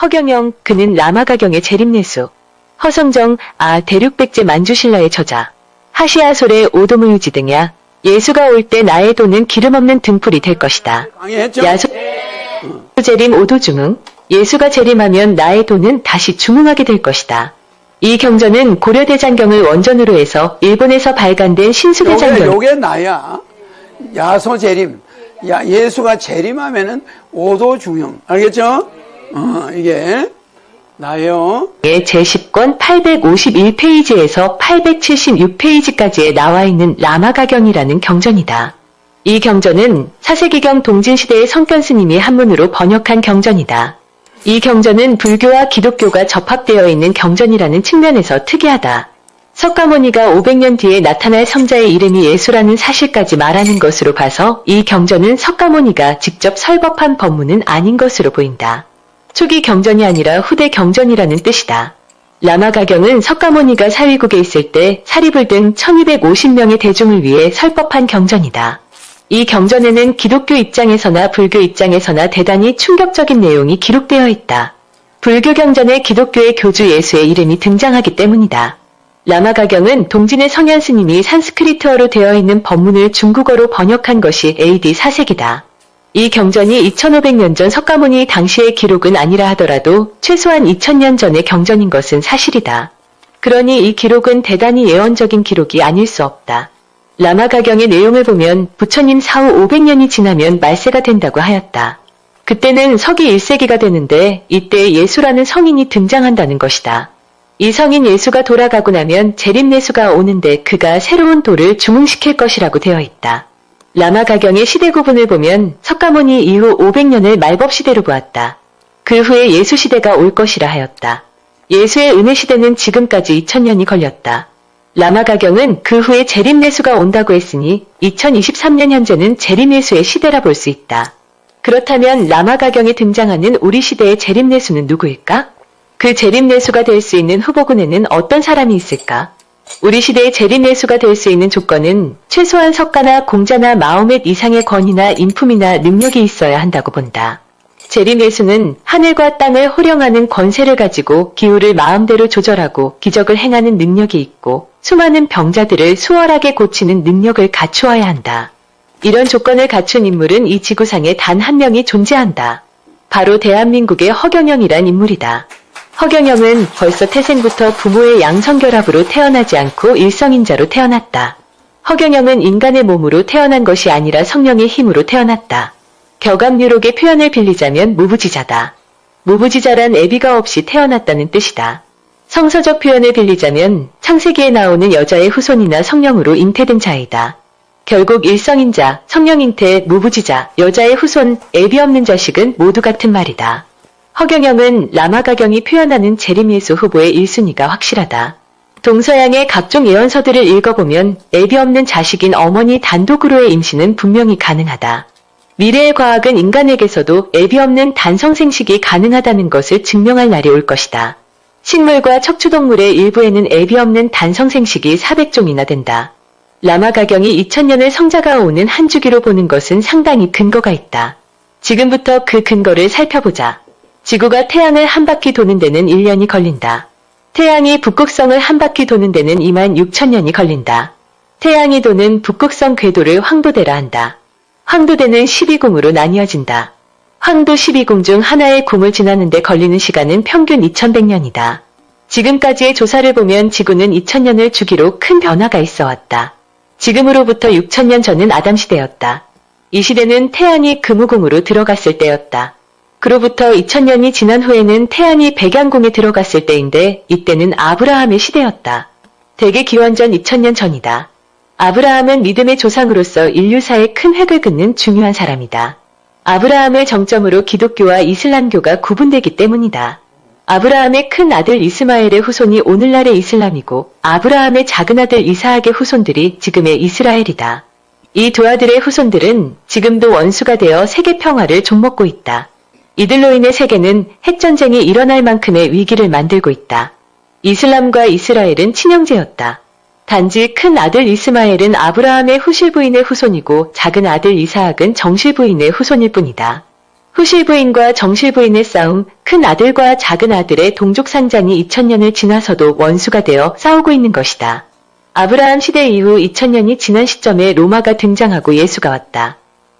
허경영, 그는 라마가경의 재림내수. 허성정, 대륙백제 만주신라의 저자. 하시아솔의 오도무유지 등야. 예수가 올 때 나의 도는 기름 없는 등불이 될 것이다. 야소재림 오도중흥. 예수가 재림하면 나의 도는 다시 중흥하게 될 것이다. 이 경전은 고려대장경을 원전으로 해서 일본에서 발간된 신수대장경. 요게 나야. 야소재림. 예수가 재림하면은 오도중흥. 알겠죠? 이게 나요. 제10권 851페이지에서 876페이지까지에 나와 있는 라마가경이라는 경전이다. 이 경전은 사세기경 동진시대의 성견스님이 한문으로 번역한 경전이다. 이 경전은 불교와 기독교가 접합되어 있는 경전이라는 측면에서 특이하다. 석가모니가 500년 뒤에 나타날 성자의 이름이 예수라는 사실까지 말하는 것으로 봐서 이 경전은 석가모니가 직접 설법한 법문은 아닌 것으로 보인다. 초기 경전이 아니라 후대 경전이라는 뜻이다. 라마가경은 석가모니가 사위국에 있을 때 사리불 등 1250명의 대중을 위해 설법한 경전이다. 이 경전에는 기독교 입장에서나 불교 입장에서나 대단히 충격적인 내용이 기록되어 있다. 불교 경전에 기독교의 교주 예수의 이름이 등장하기 때문이다. 라마가경은 동진의 성현스님이 산스크리트어로 되어 있는 법문을 중국어로 번역한 것이 AD 4세기다. 이 경전이 2500년 전 석가모니 당시의 기록은 아니라 하더라도 최소한 2000년 전의 경전인 것은 사실이다. 그러니 이 기록은 대단히 예언적인 기록이 아닐 수 없다. 라마가경의 내용을 보면 부처님 사후 500년이 지나면 말세가 된다고 하였다. 그때는 서기 1세기가 되는데 이때 예수라는 성인이 등장한다는 것이다. 이 성인 예수가 돌아가고 나면 재림예수가 오는데 그가 새로운 도를 중흥시킬 것이라고 되어 있다. 라마가경의 시대 구분을 보면 석가모니 이후 500년을 말법시대로 보았다. 그 후에 예수시대가 올 것이라 하였다. 예수의 은혜시대는 지금까지 2000년이 걸렸다. 라마가경은 그 후에 재림예수가 온다고 했으니 2023년 현재는 재림예수의 시대라 볼 수 있다. 그렇다면 라마가경에 등장하는 우리 시대의 재림예수는 누구일까? 그 재림예수가 될 수 있는 후보군에는 어떤 사람이 있을까? 우리 시대의 재림예수가 될 수 있는 조건은 최소한 석가나 공자나 마호멧 이상의 권위나 인품이나 능력이 있어야 한다고 본다. 재림예수는 하늘과 땅을 호령하는 권세를 가지고 기후를 마음대로 조절하고 기적을 행하는 능력이 있고 수많은 병자들을 수월하게 고치는 능력을 갖추어야 한다. 이런 조건을 갖춘 인물은 이 지구상에 단 한 명이 존재한다. 바로 대한민국의 허경영이란 인물이다. 허경영은 벌써 태생부터 부모의 양성결합으로 태어나지 않고 일성인자로 태어났다. 허경영은 인간의 몸으로 태어난 것이 아니라 성령의 힘으로 태어났다. 격암유록의 표현을 빌리자면 무부지자다. 무부지자란 애비가 없이 태어났다는 뜻이다. 성서적 표현을 빌리자면 창세기에 나오는 여자의 후손이나 성령으로 잉태된 자이다. 결국 일성인자, 성령잉태, 무부지자, 여자의 후손, 애비 없는 자식은 모두 같은 말이다. 허경영은 라마가경이 표현하는 재림예수 후보의 1순위가 확실하다. 동서양의 각종 예언서들을 읽어보면 애비 없는 자식인 어머니 단독으로의 임신은 분명히 가능하다. 미래의 과학은 인간에게서도 애비 없는 단성생식이 가능하다는 것을 증명할 날이 올 것이다. 식물과 척추동물의 일부에는 애비 없는 단성생식이 400종이나 된다. 라마가경이 2000년을 성자가 오는 한 주기로 보는 것은 상당히 근거가 있다. 지금부터 그 근거를 살펴보자. 지구가 태양을 한 바퀴 도는 데는 1년이 걸린다. 태양이 북극성을 한 바퀴 도는 데는 26,000년이 걸린다. 태양이 도는 북극성 궤도를 황도대라 한다. 황도대는 12궁으로 나뉘어진다. 황도 12궁 중 하나의 궁을 지나는 데 걸리는 시간은 평균 2100년이다. 지금까지의 조사를 보면 지구는 2000년을 주기로 큰 변화가 있어 왔다. 지금으로부터 6000년 전은 아담시대였다. 이 시대는 태양이 금우궁으로 들어갔을 때였다. 그로부터 2000년이 지난 후에는 태양이 백양궁에 들어갔을 때인데 이때는 아브라함의 시대였다. 대개 기원전 2000년 전이다. 아브라함은 믿음의 조상으로서 인류사에 큰 획을 긋는 중요한 사람이다. 아브라함을 정점으로 기독교와 이슬람교가 구분되기 때문이다. 아브라함의 큰 아들 이스마엘의 후손이 오늘날의 이슬람이고 아브라함의 작은 아들 이사학의 후손들이 지금의 이스라엘이다. 이 두 아들의 후손들은 지금도 원수가 되어 세계 평화를 좀먹고 있다. 이들로 인해 세계는 핵전쟁이 일어날 만큼의 위기를 만들고 있다. 이슬람과 이스라엘은 친형제였다. 단지 큰 아들 이스마엘은 아브라함의 후실 부인의 후손이고 작은 아들 이사학은 정실 부인의 후손일 뿐이다. 후실부인과 정실부인의 싸움, 큰 아들과 작은 아들의 동족 상잔이 2000년을 지나서도 원수가 되어 싸우고 있는 것이다. 아브라함 시대 이후 2000년이 지난 시점에 로마가 등장하고 예수가 왔다.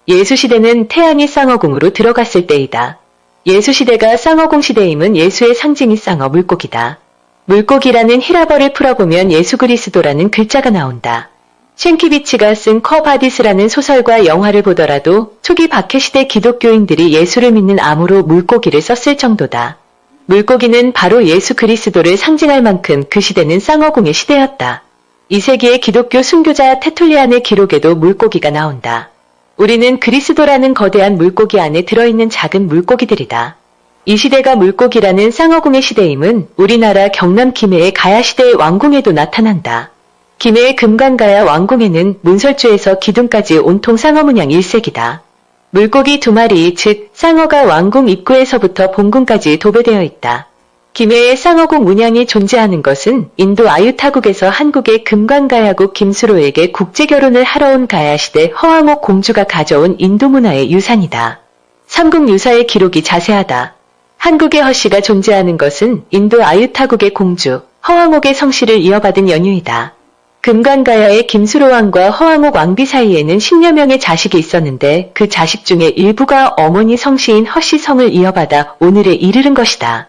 예수 시대는 태양이 쌍어궁으로 들어갔을 때이다. 예수 시대가 쌍어궁 시대임은 예수의 상징이 쌍어 물고기다. 물고기라는 히라버를 풀어보면 예수 그리스도라는 글자가 나온다. 쉔키비치가 쓴 커바디스라는 소설과 영화를 보더라도 초기 박해시대 기독교인들이 예수를 믿는 암호로 물고기를 썼을 정도다. 물고기는 바로 예수 그리스도를 상징할 만큼 그 시대는 쌍어궁의 시대였다. 2세기의 기독교 순교자 테툴리안의 기록에도 물고기가 나온다. 우리는 그리스도라는 거대한 물고기 안에 들어있는 작은 물고기들이다. 이 시대가 물고기라는 쌍어궁의 시대임은 우리나라 경남 김해의 가야시대의 왕궁에도 나타난다. 김해의 금관가야 왕궁에는 문설주에서 기둥까지 온통 쌍어 문양 1색이다. 물고기 2마리, 즉 쌍어가 왕궁 입구에서부터 본궁까지 도배되어 있다. 김해의 쌍어궁 문양이 존재하는 것은 인도 아유타국에서 한국의 금관가야국 김수로에게 국제결혼을 하러 온 가야시대 허황옥 공주가 가져온 인도 문화의 유산이다. 삼국 유사의 기록이 자세하다. 한국의 허씨가 존재하는 것은 인도 아유타국의 공주, 허황옥의 성씨를 이어받은 연유이다. 금관가야의 김수로왕과 허황옥 왕비 사이에는 10여 명의 자식이 있었는데 그 자식 중에 일부가 어머니 성씨인 허씨 성을 이어받아 오늘에 이르른 것이다.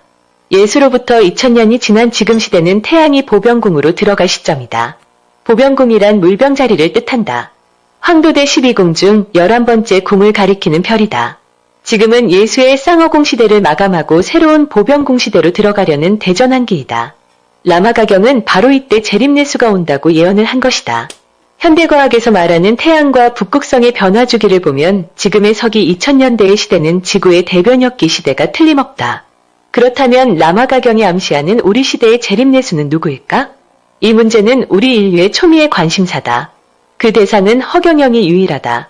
예수로부터 2000년이 지난 지금 시대는 태양이 보병궁으로 들어갈 시점이다. 보병궁이란 물병자리를 뜻한다. 황도대 12궁 중 11번째 궁을 가리키는 별이다. 지금은 예수의 쌍어궁 시대를 마감하고 새로운 보병궁 시대로 들어가려는 대전환기이다. 라마가경은 바로 이때 재림예수가 온다고 예언을 한 것이다. 현대과학에서 말하는 태양과 북극성의 변화 주기를 보면 지금의 서기 2000년대의 시대는 지구의 대변역기 시대가 틀림없다. 그렇다면 라마가경이 암시하는 우리 시대의 재림예수는 누구일까? 이 문제는 우리 인류의 초미의 관심사다. 그 대상은 허경영이 유일하다.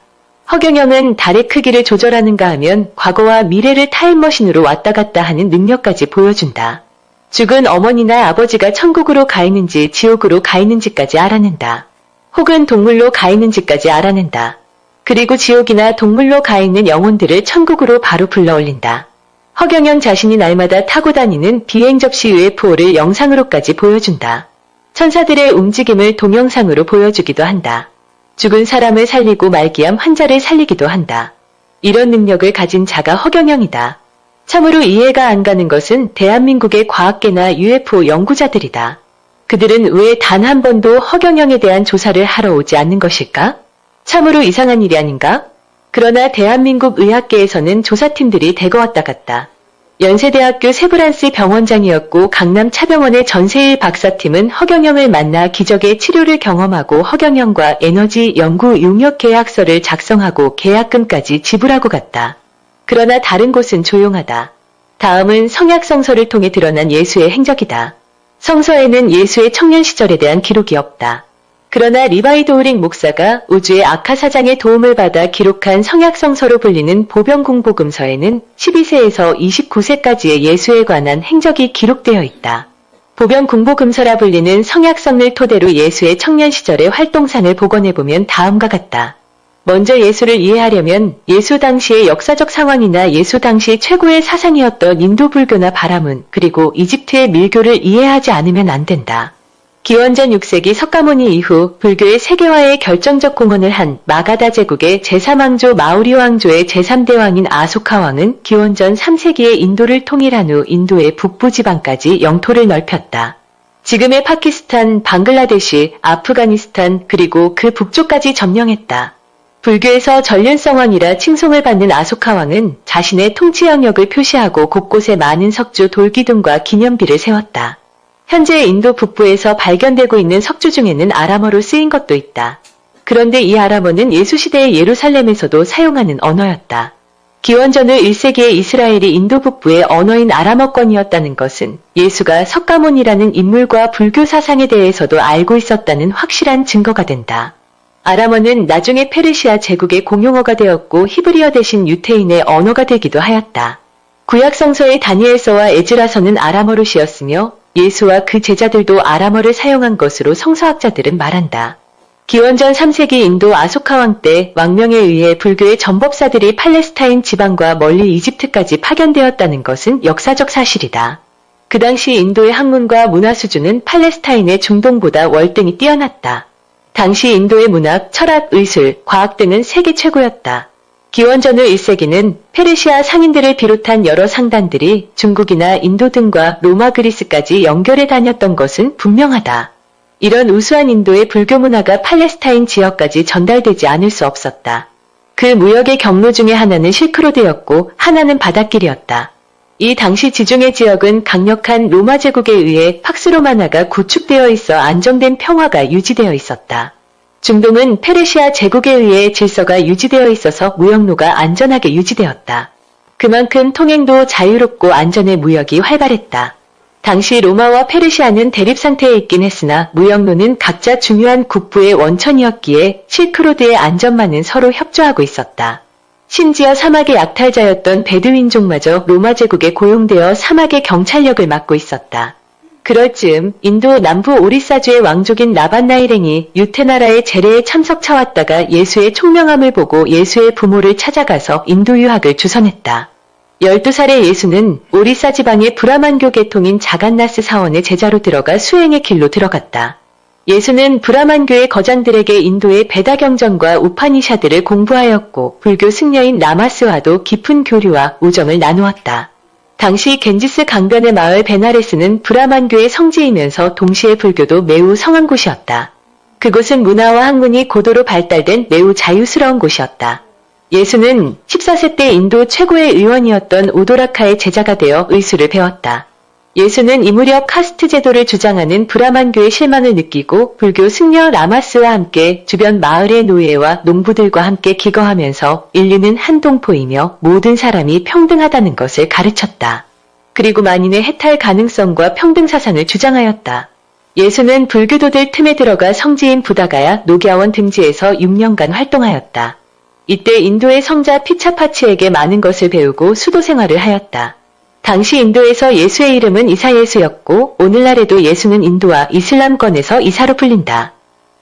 허경영은 달의 크기를 조절하는가 하면 과거와 미래를 타임머신으로 왔다 갔다 하는 능력까지 보여준다. 죽은 어머니나 아버지가 천국으로 가 있는지 지옥으로 가 있는지까지 알아낸다. 혹은 동물로 가 있는지까지 알아낸다. 그리고 지옥이나 동물로 가 있는 영혼들을 천국으로 바로 불러올린다. 허경영 자신이 날마다 타고 다니는 비행 접시 UFO를 영상으로까지 보여준다. 천사들의 움직임을 동영상으로 보여주기도 한다. 죽은 사람을 살리고 말기암 환자를 살리기도 한다. 이런 능력을 가진 자가 허경영이다. 참으로 이해가 안 가는 것은 대한민국의 과학계나 UFO 연구자들이다. 그들은 왜 단 한 번도 허경영에 대한 조사를 하러 오지 않는 것일까? 참으로 이상한 일이 아닌가? 그러나 대한민국 의학계에서는 조사팀들이 대거 왔다 갔다. 연세대학교 세브란스 병원장이었고 강남 차병원의 전세일 박사팀은 허경영을 만나 기적의 치료를 경험하고 허경영과 에너지 연구 용역 계약서를 작성하고 계약금까지 지불하고 갔다. 그러나 다른 곳은 조용하다. 다음은 성약성서를 통해 드러난 예수의 행적이다. 성서에는 예수의 청년 시절에 대한 기록이 없다. 그러나 리바이 도우링 목사가 우주의 아카사장의 도움을 받아 기록한 성약성서로 불리는 보병궁복음서에는 12세에서 29세까지의 예수에 관한 행적이 기록되어 있다. 보병궁복음서라 불리는 성약성을 토대로 예수의 청년 시절의 활동상을 복원해보면 다음과 같다. 먼저 예수를 이해하려면 예수 당시의 역사적 상황이나 예수 당시 최고의 사상이었던 인도 불교나 바라문 그리고 이집트의 밀교를 이해하지 않으면 안 된다. 기원전 6세기 석가모니 이후 불교의 세계화에 결정적 공헌을 한 마가다 제국의 제3왕조 마우리 왕조의 제3대왕인 아소카 왕은 기원전 3세기에 인도를 통일한 후 인도의 북부 지방까지 영토를 넓혔다. 지금의 파키스탄, 방글라데시, 아프가니스탄 그리고 그 북쪽까지 점령했다. 불교에서 전륜성왕이라 칭송을 받는 아소카 왕은 자신의 통치 영역을 표시하고 곳곳에 많은 석주 돌기둥과 기념비를 세웠다. 현재 인도 북부에서 발견되고 있는 석주 중에는 아람어로 쓰인 것도 있다. 그런데 이 아람어는 예수시대의 예루살렘에서도 사용하는 언어였다. 기원전 후 1세기에 이스라엘이 인도 북부의 언어인 아람어권이었다는 것은 예수가 석가모니라는 인물과 불교 사상에 대해서도 알고 있었다는 확실한 증거가 된다. 아람어는 나중에 페르시아 제국의 공용어가 되었고 히브리어 대신 유태인의 언어가 되기도 하였다. 구약성서의 다니엘서와 에즈라서는 아람어로 쓰였으며 예수와 그 제자들도 아람어를 사용한 것으로 성서학자들은 말한다. 기원전 3세기 인도 아소카 왕 때 왕명에 의해 불교의 전법사들이 팔레스타인 지방과 멀리 이집트까지 파견되었다는 것은 역사적 사실이다. 그 당시 인도의 학문과 문화 수준은 팔레스타인의 중동보다 월등히 뛰어났다. 당시 인도의 문학, 철학, 의술, 과학 등은 세계 최고였다. 기원전 후 1세기는 페르시아 상인들을 비롯한 여러 상단들이 중국이나 인도 등과 로마 그리스까지 연결해 다녔던 것은 분명하다. 이런 우수한 인도의 불교 문화가 팔레스타인 지역까지 전달되지 않을 수 없었다. 그 무역의 경로 중에 하나는 실크로드였고 하나는 바닷길이었다. 이 당시 지중해 지역은 강력한 로마 제국에 의해 팍스로마나가 구축되어 있어 안정된 평화가 유지되어 있었다. 중동은 페르시아 제국에 의해 질서가 유지되어 있어서 무역로가 안전하게 유지되었다. 그만큼 통행도 자유롭고 안전의 무역이 활발했다. 당시 로마와 페르시아는 대립 상태에 있긴 했으나 무역로는 각자 중요한 국부의 원천이었기에 실크로드의 안전만은 서로 협조하고 있었다. 심지어 사막의 약탈자였던 베두인족마저 로마 제국에 고용되어 사막의 경찰력을 맡고 있었다. 그럴 즈음 인도 남부 오리사주의 왕족인 라반나일행이 유테나라의 제례에 참석차왔다가 예수의 총명함을 보고 예수의 부모를 찾아가서 인도 유학을 주선했다. 12살의 예수는 오리사 지방의 브라만교 계통인 자간나스 사원의 제자로 들어가 수행의 길로 들어갔다. 예수는 브라만교의 거장들에게 인도의 베다 경전과 우파니샤드를 공부하였고 불교 승려인 라마스와도 깊은 교류와 우정을 나누었다. 당시 겐지스 강변의 마을 베나레스는 브라만교의 성지이면서 동시에 불교도 매우 성한 곳이었다. 그곳은 문화와 학문이 고도로 발달된 매우 자유스러운 곳이었다. 예수는 14세 때 인도 최고의 의원이었던 오도라카의 제자가 되어 의술을 배웠다. 예수는 이 무렵 카스트 제도를 주장하는 브라만교의 실망을 느끼고 불교 승려 라마스와 함께 주변 마을의 노예와 농부들과 함께 기거하면서 인류는 한 동포이며 모든 사람이 평등하다는 것을 가르쳤다. 그리고 만인의 해탈 가능성과 평등 사상을 주장하였다. 예수는 불교도들 틈에 들어가 성지인 부다가야 노갸원 등지에서 6년간 활동하였다. 이때 인도의 성자 피차파치에게 많은 것을 배우고 수도 생활을 하였다. 당시 인도에서 예수의 이름은 이사예수였고 오늘날에도 예수는 인도와 이슬람권에서 이사로 불린다.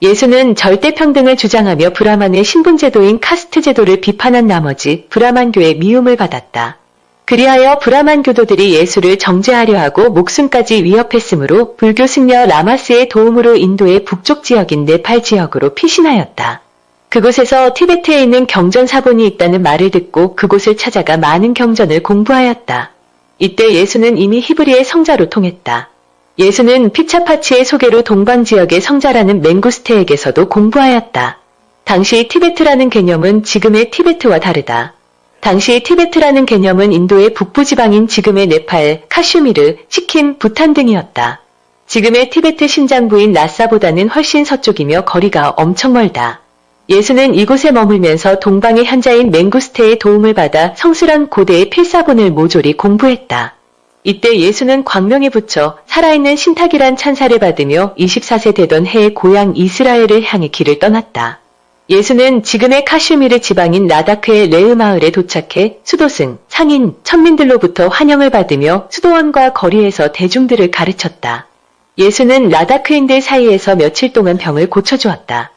예수는 절대평등을 주장하며 브라만의 신분제도인 카스트 제도를 비판한 나머지 브라만교의 미움을 받았다. 그리하여 브라만 교도들이 예수를 정죄하려 하고 목숨까지 위협했으므로 불교 승려 라마스의 도움으로 인도의 북쪽 지역인 네팔 지역으로 피신하였다. 그곳에서 티베트에 있는 경전 사본이 있다는 말을 듣고 그곳을 찾아가 많은 경전을 공부하였다. 이때 예수는 이미 히브리의 성자로 통했다. 예수는 피차파치의 소개로 동방 지역의 성자라는 맹구스테에게서도 공부하였다. 당시 티베트라는 개념은 지금의 티베트와 다르다. 당시 티베트라는 개념은 인도의 북부지방인 지금의 네팔, 카슈미르, 시킴, 부탄 등이었다. 지금의 티베트 심장부인 라사보다는 훨씬 서쪽이며 거리가 엄청 멀다. 예수는 이곳에 머물면서 동방의 현자인 맹구스테의 도움을 받아 성스런 고대의 필사본을 모조리 공부했다. 이때 예수는 광명에 붙여 살아있는 신탁이란 찬사를 받으며 24세 되던 해의 고향 이스라엘을 향해 길을 떠났다. 예수는 지금의 카슈미르 지방인 라다크의 레흐 마을에 도착해 수도승, 상인, 천민들로부터 환영을 받으며 수도원과 거리에서 대중들을 가르쳤다. 예수는 라다크인들 사이에서 며칠 동안 병을 고쳐주었다.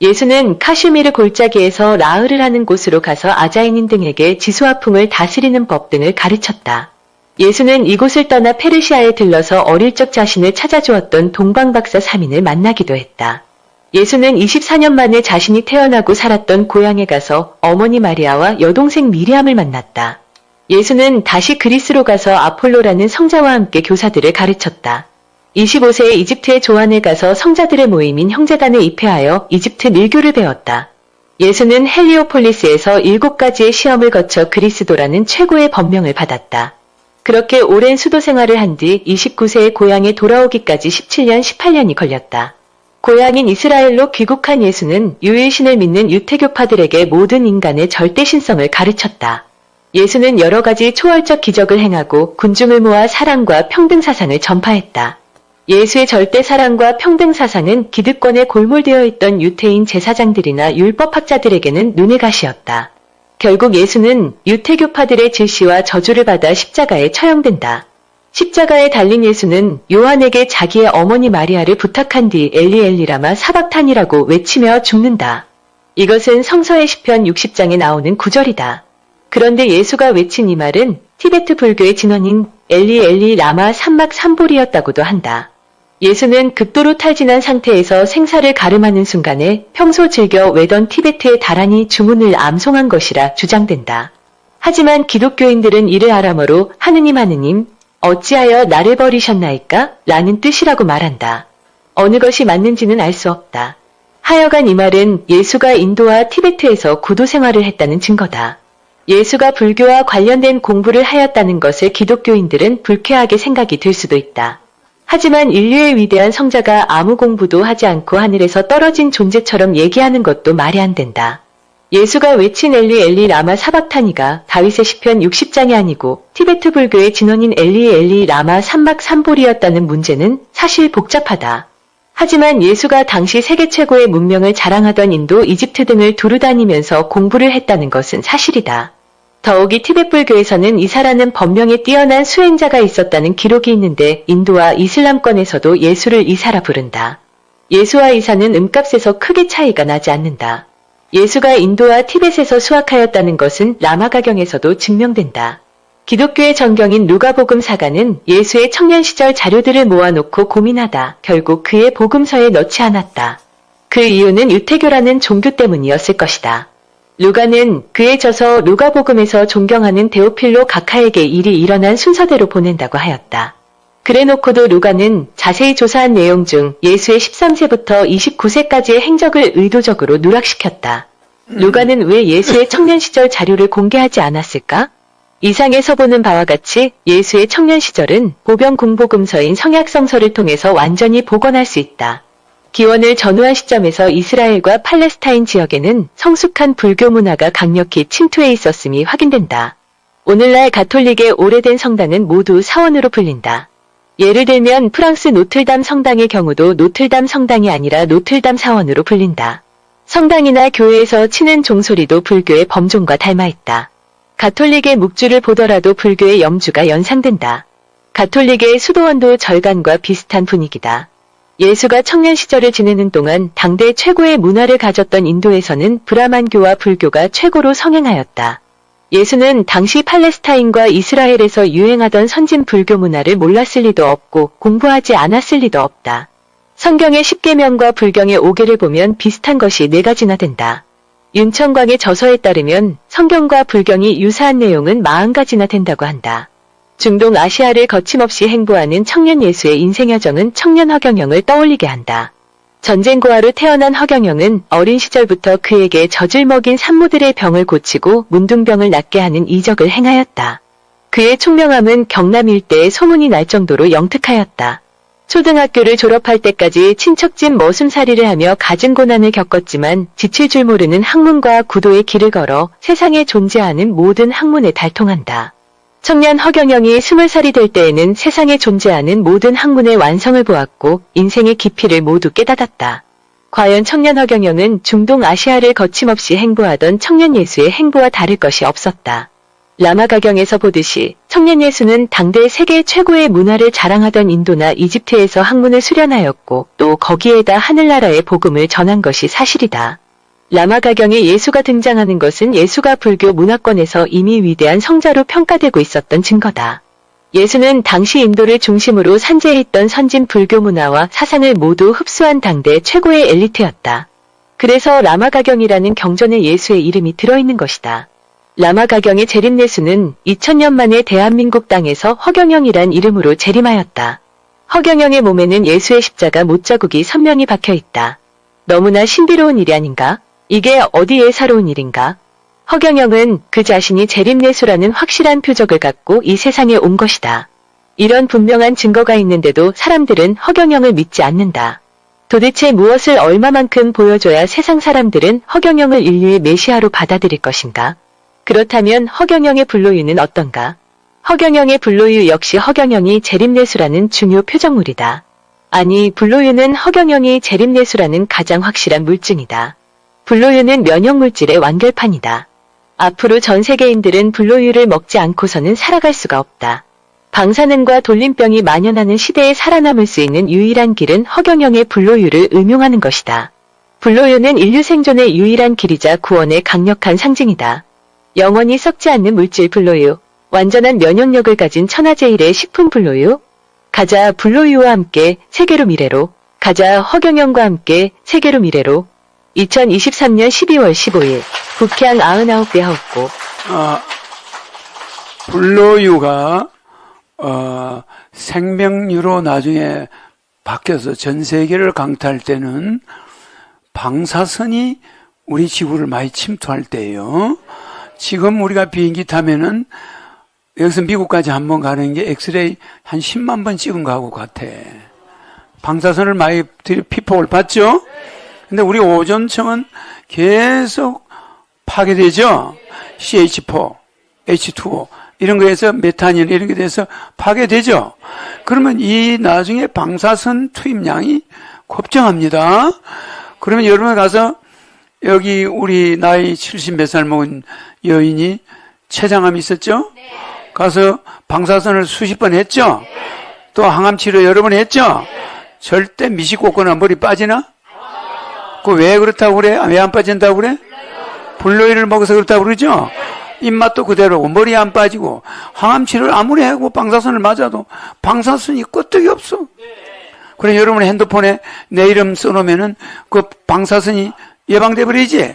예수는 카슈미르 골짜기에서 라흐를 하는 곳으로 가서 아자인인 등에게 지수화풍을 다스리는 법 등을 가르쳤다. 예수는 이곳을 떠나 페르시아에 들러서 어릴 적 자신을 찾아주었던 동방박사 3인을 만나기도 했다. 예수는 24년 만에 자신이 태어나고 살았던 고향에 가서 어머니 마리아와 여동생 미리암을 만났다. 예수는 다시 그리스로 가서 아폴로라는 성자와 함께 교사들을 가르쳤다. 25세에 이집트의 조안에 가서 성자들의 모임인 형제단에 입회하여 이집트 밀교를 배웠다. 예수는 헬리오폴리스에서 7가지의 시험을 거쳐 그리스도라는 최고의 법명을 받았다. 그렇게 오랜 수도 생활을 한 뒤 29세에 고향에 돌아오기까지 17년, 18년이 걸렸다. 고향인 이스라엘로 귀국한 예수는 유일신을 믿는 유태교파들에게 모든 인간의 절대신성을 가르쳤다. 예수는 여러 가지 초월적 기적을 행하고 군중을 모아 사랑과 평등 사상을 전파했다. 예수의 절대 사랑과 평등 사상은 기득권에 골몰되어 있던 유태인 제사장들이나 율법학자들에게는 눈의 가시였다. 결국 예수는 유태교파들의 질시와 저주를 받아 십자가에 처형된다. 십자가에 달린 예수는 요한에게 자기의 어머니 마리아를 부탁한 뒤 엘리 엘리 라마 사박탄이라고 외치며 죽는다. 이것은 성서의 시편 60장에 나오는 구절이다. 그런데 예수가 외친 이 말은 티베트 불교의 진원인 엘리 엘리 라마 삼막 삼볼이었다고도 한다. 예수는 극도로 탈진한 상태에서 생사를 가름하는 순간에 평소 즐겨 외던 티베트의 다란이 주문을 암송한 것이라 주장된다. 하지만 기독교인들은 이를 아람어로 하느님 어찌하여 나를 버리셨나이까? 라는 뜻이라고 말한다. 어느 것이 맞는지는 알 수 없다. 하여간 이 말은 예수가 인도와 티베트에서 구도 생활을 했다는 증거다. 예수가 불교와 관련된 공부를 하였다는 것을 기독교인들은 불쾌하게 생각이 들 수도 있다. 하지만 인류의 위대한 성자가 아무 공부도 하지 않고 하늘에서 떨어진 존재처럼 얘기하는 것도 말이 안 된다. 예수가 외친 엘리 엘리 라마 사박타니가 다윗의 시편 60장이 아니고 티베트 불교의 진원인 엘리 엘리 라마 삼막 삼볼이었다는 문제는 사실 복잡하다. 하지만 예수가 당시 세계 최고의 문명을 자랑하던 인도, 이집트 등을 두루다니면서 공부를 했다는 것은 사실이다. 더욱이 티베트 불교에서는 이사라는 법명에 뛰어난 수행자가 있었다는 기록이 있는데 인도와 이슬람권에서도 예수를 이사라 부른다. 예수와 이사는 음값에서 크게 차이가 나지 않는다. 예수가 인도와 티벳에서 수학하였다는 것은 라마가경에서도 증명된다. 기독교의 전경인 누가복음 사가는 예수의 청년 시절 자료들을 모아놓고 고민하다 결국 그의 복음서에 넣지 않았다. 그 이유는 유태교라는 종교 때문이었을 것이다. 루가는 그의 저서 루가복음에서 존경하는 데오필로 각하에게 일이 일어난 순서대로 보낸다고 하였다. 그래놓고도 루가는 자세히 조사한 내용 중 예수의 13세부터 29세까지의 행적을 의도적으로 누락시켰다. 루가는 왜 예수의 청년 시절 자료를 공개하지 않았을까? 이상에서 보는 바와 같이 예수의 청년 시절은 보병 공복음서인 성약성서를 통해서 완전히 복원할 수 있다. 기원을 전후한 시점에서 이스라엘과 팔레스타인 지역에는 성숙한 불교 문화가 강력히 침투해 있었음이 확인된다. 오늘날 가톨릭의 오래된 성당은 모두 사원으로 불린다. 예를 들면 프랑스 노틀담 성당의 경우도 노틀담 성당이 아니라 노틀담 사원으로 불린다. 성당이나 교회에서 치는 종소리도 불교의 범종과 닮아있다. 가톨릭의 묵주를 보더라도 불교의 염주가 연상된다. 가톨릭의 수도원도 절간과 비슷한 분위기다. 예수가 청년 시절을 지내는 동안 당대 최고의 문화를 가졌던 인도에서는 브라만교와 불교가 최고로 성행하였다. 예수는 당시 팔레스타인과 이스라엘에서 유행하던 선진 불교 문화를 몰랐을 리도 없고 공부하지 않았을 리도 없다. 성경의 10계명과 불경의 5계를 보면 비슷한 것이 4가지나 된다. 윤천광의 저서에 따르면 성경과 불경이 유사한 내용은 40가지나 된다고 한다. 중동 아시아를 거침없이 행보하는 청년 예수의 인생 여정은 청년 허경영을 떠올리게 한다. 전쟁고아로 태어난 허경영은 어린 시절부터 그에게 젖을 먹인 산모들의 병을 고치고 문둥병을 낫게 하는 이적을 행하였다. 그의 총명함은 경남 일대에 소문이 날 정도로 영특하였다. 초등학교를 졸업할 때까지 친척집 머슴살이를 하며 갖은 고난을 겪었지만 지칠 줄 모르는 학문과 구도의 길을 걸어 세상에 존재하는 모든 학문에 달통한다. 청년 허경영이 20살이 될 때에는 세상에 존재하는 모든 학문의 완성을 보았고 인생의 깊이를 모두 깨닫았다. 과연 청년 허경영은 중동 아시아를 거침없이 행보하던 청년 예수의 행보와 다를 것이 없었다. 라마가경에서 보듯이 청년 예수는 당대 세계 최고의 문화를 자랑하던 인도나 이집트에서 학문을 수련하였고 또 거기에다 하늘나라의 복음을 전한 것이 사실이다. 라마가경에 예수가 등장하는 것은 예수가 불교 문화권에서 이미 위대한 성자로 평가되고 있었던 증거다. 예수는 당시 인도를 중심으로 산재했던 선진 불교 문화와 사상을 모두 흡수한 당대 최고의 엘리트였다. 그래서 라마가경이라는 경전에 예수의 이름이 들어있는 것이다. 라마가경의 재림예수는 2000년 만에 대한민국 땅에서 허경영이란 이름으로 재림하였다. 허경영의 몸에는 예수의 십자가 못자국이 선명히 박혀있다. 너무나 신비로운 일이 아닌가? 이게 어디 예사로운 일인가? 허경영은 그 자신이 재림예수라는 확실한 표적을 갖고 이 세상에 온 것이다. 이런 분명한 증거가 있는데도 사람들은 허경영을 믿지 않는다. 도대체 무엇을 얼마만큼 보여줘야 세상 사람들은 허경영을 인류의 메시아로 받아들일 것인가? 그렇다면 허경영의 불로유는 어떤가? 허경영의 불로유 역시 허경영이 재림예수라는 중요 표적물이다. 아니, 불로유는 허경영이 재림예수라는 가장 확실한 물증이다. 불로유는 면역물질의 완결판이다. 앞으로 전 세계인들은 불로유를 먹지 않고서는 살아갈 수가 없다. 방사능과 돌림병이 만연하는 시대에 살아남을 수 있는 유일한 길은 허경영의 불로유를 음용하는 것이다. 불로유는 인류 생존의 유일한 길이자 구원의 강력한 상징이다. 영원히 썩지 않는 물질 불로유, 완전한 면역력을 가진 천하제일의 식품 불로유, 가자 불로유와 함께 세계로 미래로, 가자 허경영과 함께 세계로 미래로. 2023년 12월 15일 북향 99개 하옵고. 불로유가 생명유로 나중에 바뀌어서 전 세계를 강타할 때는 방사선이 우리 지구를 많이 침투할 때예요. 지금 우리가 비행기 타면은 여기서 미국까지 한번 가는 게 엑스레이 한 10만 번 찍은 거하고 같아. 방사선을 많이 피폭을 받죠? 근데 우리 오존층은 계속 파괴되죠? CH4, H2O 이런 거에서 메탄인 이런 게 돼서 파괴되죠? 그러면 이 나중에 방사선 투입량이 걱정합니다. 그러면 여러분 가서 여기 우리 나이 70 몇 살 먹은 여인이 췌장암이 있었죠? 가서 방사선을 수십 번 했죠? 또 항암 치료 여러 번 했죠? 절대 미식 꽂거나 머리 빠지나? 그 왜 그렇다고 그래? 왜 안 빠진다고 그래? 불로이를 먹어서 그렇다고 그러죠? 입맛도 그대로고 머리 안 빠지고 항암 치료를 아무리 하고 방사선을 맞아도 방사선이 끄떡이 없어. 그래 여러분 핸드폰에 내 이름 써놓으면은 그 방사선이 예방돼 버리지?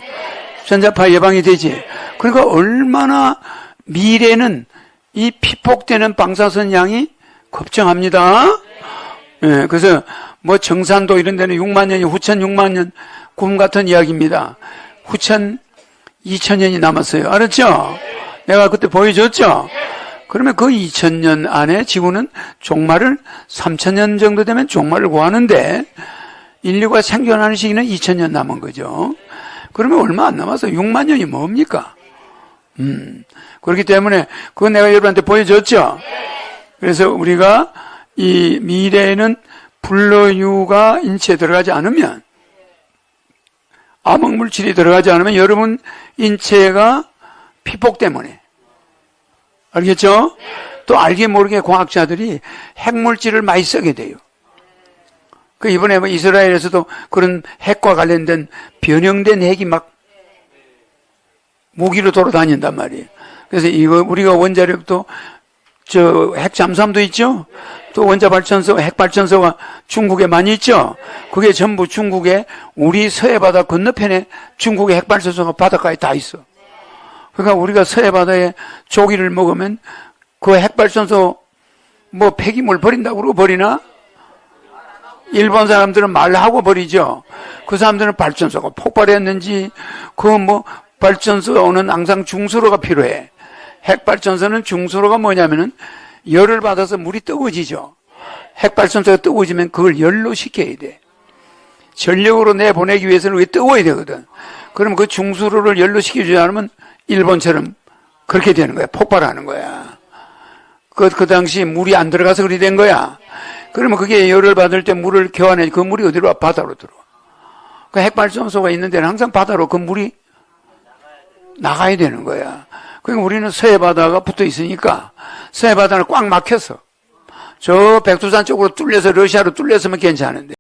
전자파 예방이 되지? 그러니까 얼마나 미래는 이 피폭되는 방사선 양이 걱정합니다. 예, 그래서 뭐 정산도 이런 데는 6만 년이 후천 6만 년 꿈 같은 이야기입니다. 후천 2000년이 남았어요. 알았죠? 내가 그때 보여줬죠? 그러면 그 2000년 안에 지구는 종말을 3000년 정도 되면 종말을 구하는데 인류가 생존하는 시기는 2000년 남은 거죠. 그러면 얼마 안 남았어. 6만 년이 뭡니까? 그렇기 때문에 그건 내가 여러분한테 보여줬죠? 그래서 우리가 이 미래에는 불로유가 인체에 들어가지 않으면 암흑물질이 들어가지 않으면 여러분 인체가 피폭 때문에 알겠죠? 또 알게 모르게 과학자들이 핵물질을 많이 쓰게 돼요. 그 이번에 뭐 이스라엘에서도 그런 핵과 관련된 변형된 핵이 막 무기로 돌아다닌단 말이에요. 그래서 이거 우리가 원자력도 저 핵 잠수함도 있죠? 또 원자 발전소, 핵 발전소가 중국에 많이 있죠? 그게 전부 중국에 우리 서해 바다 건너편에 중국의 핵 발전소가 바닷가에 다 있어. 그러니까 우리가 서해 바다에 조기를 먹으면 그 핵 발전소 뭐 폐기물 버린다고 그러고 버리나? 일본 사람들은 말하고 버리죠. 그 사람들은 발전소가 폭발했는지 그 뭐 발전소는 항상 중수로가 필요해. 핵발전소는 중수로가 뭐냐면은 열을 받아서 물이 뜨거워지죠. 핵발전소가 뜨거워지면 그걸 열로 식혀야 돼. 전력으로 내보내기 위해서는 그게 뜨거워야 되거든. 그러면 그 중수로를 열로 식혀주지 않으면 일본처럼 그렇게 되는 거야. 폭발하는 거야. 그 당시 물이 안 들어가서 그렇게 된 거야. 그러면 그게 열을 받을 때 물을 교환해. 그 물이 어디로 와? 바다로 들어와. 그 핵발전소가 있는 데는 항상 바다로 그 물이 나가야 되는 거야. 그러니까 우리는 서해 바다가 붙어 있으니까 서해 바다는 꽉 막혔어. 저 백두산 쪽으로 뚫려서 러시아로 뚫렸으면 괜찮은데